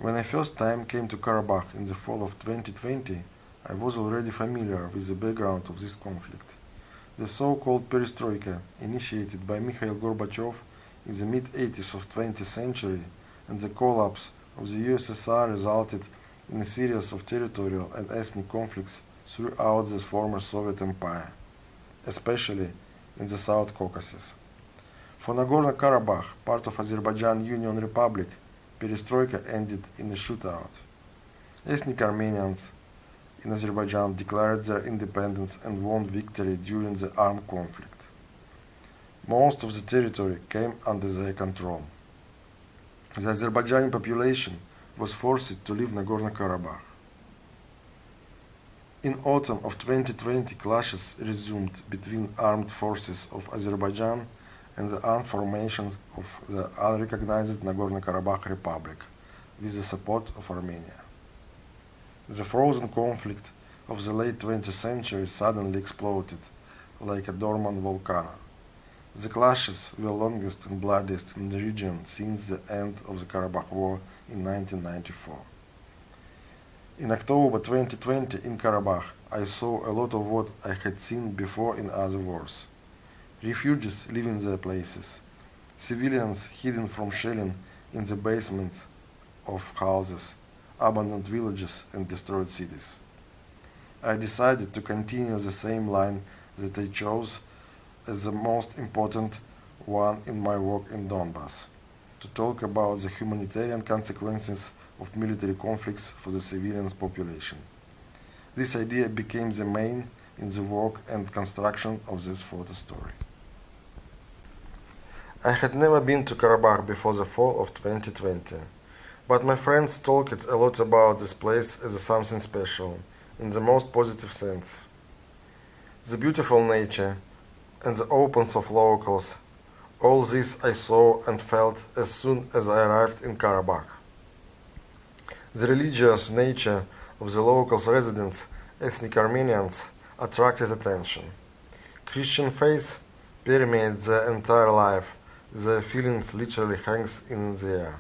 When I first time came to Karabakh in the fall of 2020, I was already familiar with the background of this conflict. The so-called perestroika, initiated by Mikhail Gorbachev in the mid-80s of 20th century, and the collapse of the USSR resulted in a series of territorial and ethnic conflicts throughout the former Soviet Empire, especially in the South Caucasus. For Nagorno-Karabakh, part of Azerbaijan Union Republic, perestroika ended in a shootout. Ethnic Armenians in Azerbaijan declared their independence and won victory during the armed conflict. Most of the territory came under their control. The Azerbaijani population was forced to leave Nagorno-Karabakh. In autumn of 2020, clashes resumed between armed forces of Azerbaijan and the armed formations of the unrecognized Nagorno-Karabakh Republic, with the support of Armenia. The frozen conflict of the late 20th century suddenly exploded, like a dormant volcano. The clashes were longest and bloodiest in the region since the end of the Karabakh War in 1994. In October 2020 in Karabakh, I saw a lot of what I had seen before in other wars. Refugees leaving their places, civilians hidden from shelling in the basement of houses, abandoned villages and destroyed cities. I decided to continue the same line that I chose as the most important one in my work in Donbass, to talk about the humanitarian consequences of military conflicts for the civilian population. This idea became the main in the work and construction of this photo story. I had never been to Karabakh before the fall of 2020, but my friends talked a lot about this place as something special, in the most positive sense. The beautiful nature and the openness of locals, all this I saw and felt as soon as I arrived in Karabakh. The religious nature of the local residents, ethnic Armenians, attracted attention. Christian faith permeates their entire life. Their feelings literally hangs in the air.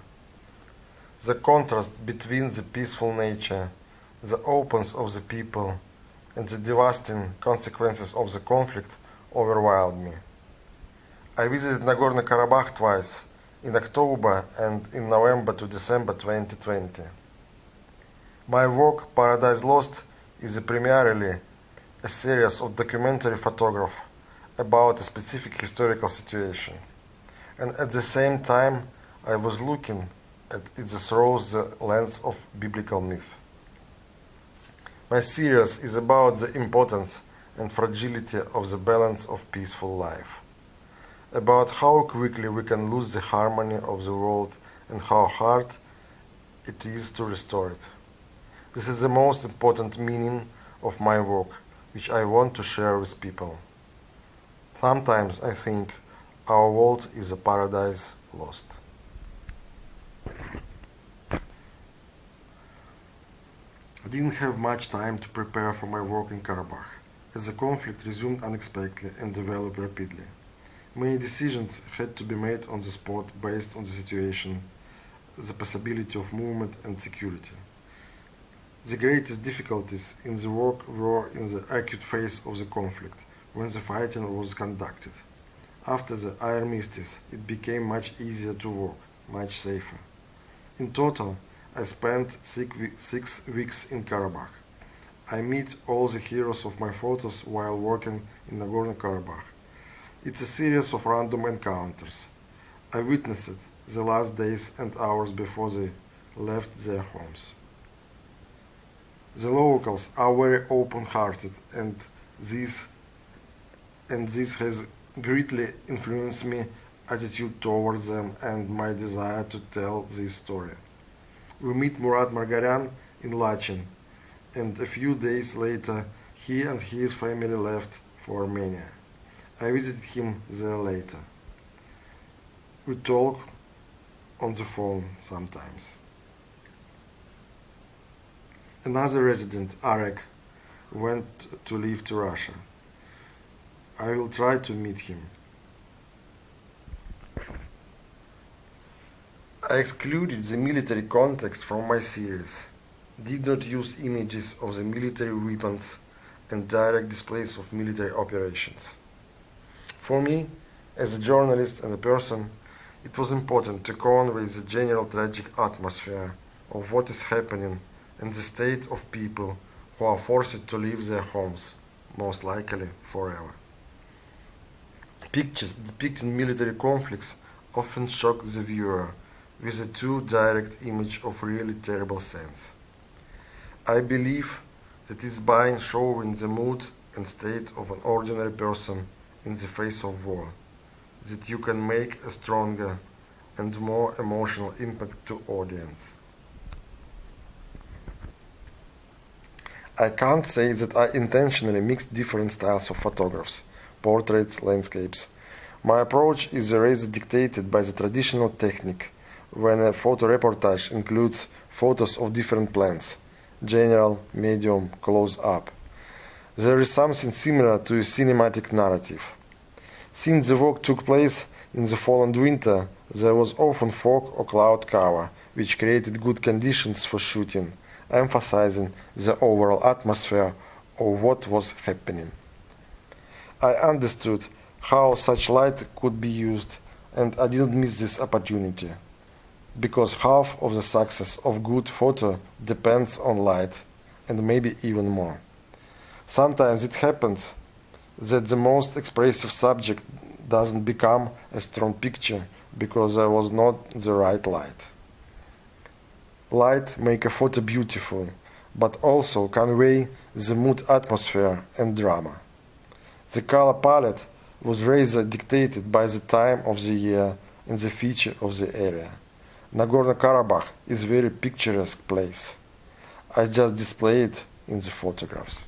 The contrast between the peaceful nature, the openness of the people, and the devastating consequences of the conflict overwhelmed me. I visited Nagorno-Karabakh twice, in October and in November to December 2020. My work, Paradise Lost, is primarily a series of documentary photography about a specific historical situation. And at the same time, I was looking at it through the lens of biblical myth. My series is about the importance and fragility of the balance of peaceful life, about how quickly we can lose the harmony of the world and how hard it is to restore it. This is the most important meaning of my work, which I want to share with people. Sometimes I think our world is a paradise lost. I didn't have much time to prepare for my work in Karabakh, as the conflict resumed unexpectedly and developed rapidly. Many decisions had to be made on the spot based on the situation, the possibility of movement and security. The greatest difficulties in the work were in the acute phase of the conflict, when the fighting was conducted. After the armistice, it became much easier to work, much safer. In total, I spent 6 weeks in Karabakh. I meet all the heroes of my photos while working in Nagorno-Karabakh. It's a series of random encounters. I witnessed the last days and hours before they left their homes. The locals are very open-hearted, and this has greatly influenced my attitude towards them and my desire to tell this story. We meet Murat Margaryan in Lachin, and a few days later he and his family left for Armenia. I visited him there later. We talk on the phone sometimes. Another resident, Arek, went to live to Russia. I will try to meet him. I excluded the military context from my series, did not use images of the military weapons and direct displays of military operations. For me, as a journalist and a person, it was important to convey the general tragic atmosphere of what is happening and the state of people who are forced to leave their homes, most likely forever. Pictures depicting military conflicts often shock the viewer with a too direct image of really terrible scenes. I believe that it's by showing the mood and state of an ordinary person in the face of war that you can make a stronger and more emotional impact to audience. I can't say that I intentionally mixed different styles of photographs, portraits, landscapes. My approach is rather dictated by the traditional technique, when a photo reportage includes photos of different plans, general, medium, close up. There is something similar to a cinematic narrative. Since the work took place in the fall and winter, there was often fog or cloud cover, which created good conditions for shooting, emphasizing the overall atmosphere of what was happening. I understood how such light could be used, and I didn't miss this opportunity, because half of the success of good photo depends on light, and maybe even more. Sometimes it happens that the most expressive subject doesn't become a strong picture because there was not the right light. Light make a photo beautiful, but also convey the mood, atmosphere, and drama. The color palette was rather dictated by the time of the year and the feature of the area. Nagorno-Karabakh is a very picturesque place. I just display it in the photographs.